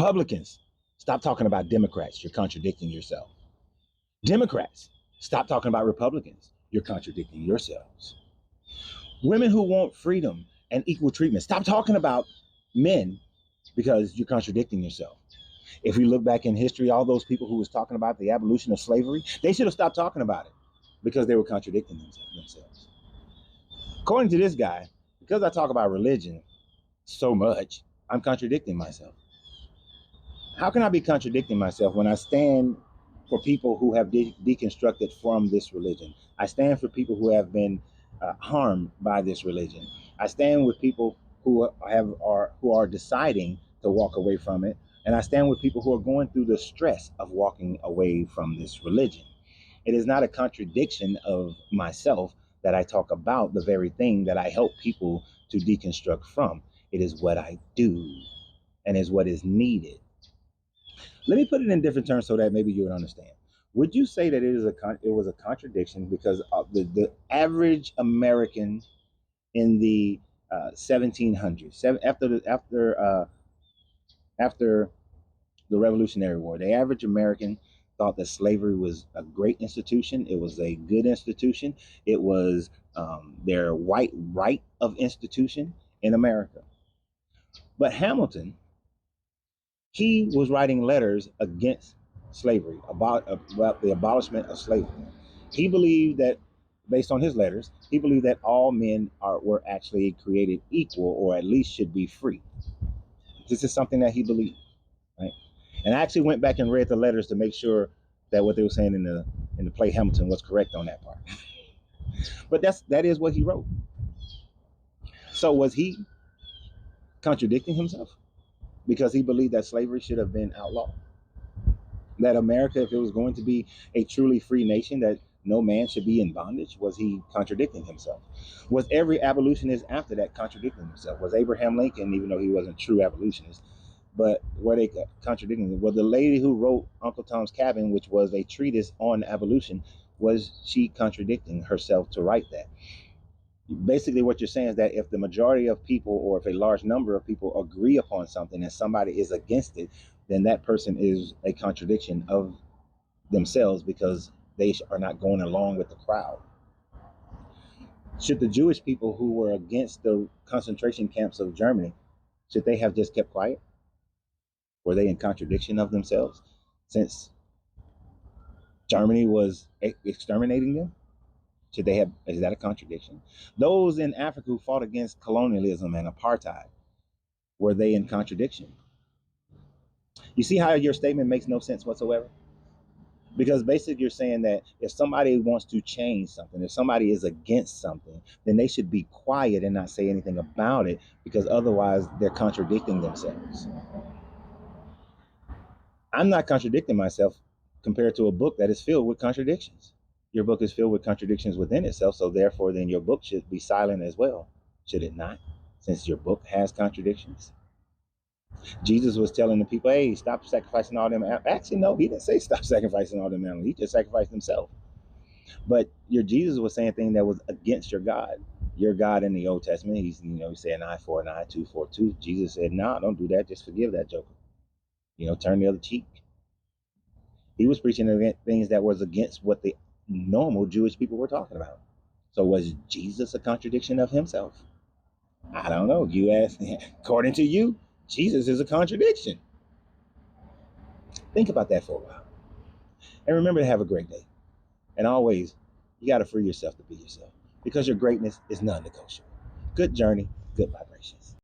Republicans, stop talking about Democrats. You're contradicting yourself. Democrats, stop talking about Republicans. You're contradicting yourselves. Women who want freedom and equal treatment, stop talking about men because you're contradicting yourself. If we look back in history, all those people who was talking about the abolition of slavery, they should have stopped talking about it because they were contradicting themselves. According to this guy, because I talk about religion so much, I'm contradicting myself. How can I be contradicting myself when I stand for people who have deconstructed from this religion? I stand for people who have been harmed by this religion. I stand with people who are deciding to walk away from it, and I stand with people who are going through the stress of walking away from this religion. It is not a contradiction of myself that I talk about the very thing that I help people to deconstruct from. It is what I do and is what is needed. Let me put it in different terms so that maybe you would understand. Would you say that it was a contradiction because of the average American in the 1700s, after the Revolutionary War, the average American thought that slavery was a great institution. It was a good institution. It was their white right of institution in America. But Hamilton, he was writing letters against slavery, about the abolishment of slavery. He believed that, based on his letters, he believed that all men were actually created equal, or at least should be free. This is something that he believed, right? And I actually went back and read the letters to make sure that what they were saying in the play Hamilton was correct on that part. But that is what he wrote. So was he contradicting himself? Because he believed that slavery should have been outlawed. That America, if it was going to be a truly free nation, that no man should be in bondage. Was he contradicting himself? Was every abolitionist after that contradicting himself? Was Abraham Lincoln, even though he wasn't a true abolitionist, but were they contradicting him? Well, the lady who wrote Uncle Tom's Cabin, which was a treatise on abolition, was she contradicting herself to write that? Basically, what you're saying is that if the majority of people, or if a large number of people agree upon something and somebody is against it, then that person is a contradiction of themselves because they are not going along with the crowd. Should the Jewish people who were against the concentration camps of Germany, should they have just kept quiet? Were they in contradiction of themselves since Germany was exterminating them? Should they have? Is that a contradiction? Those in Africa who fought against colonialism and apartheid, were they in contradiction? You see how your statement makes no sense whatsoever? Because basically you're saying that if somebody wants to change something, if somebody is against something, then they should be quiet and not say anything about it, because otherwise they're contradicting themselves. I'm not contradicting myself compared to a book that is filled with contradictions. Your book is filled with contradictions within itself, so therefore then your book should be silent as well, should it not? Since your book has contradictions. Jesus was telling the people, hey, stop sacrificing all them animals. Actually, no, he didn't say stop sacrificing all them animals. He just sacrificed himself. But your Jesus was saying things that was against your God. Your God in the Old Testament, he said an eye for an eye, tooth for a tooth. Jesus said, no, don't do that. Just forgive that joker. Turn the other cheek. He was preaching things that was against what the normal Jewish people were talking about. So was Jesus a contradiction of himself? I don't know. You ask. According to you, Jesus is a contradiction. Think about that for a while. And remember to have a great day. And always, you got to free yourself to be yourself, because your greatness is non-negotiable. Good journey, good vibrations.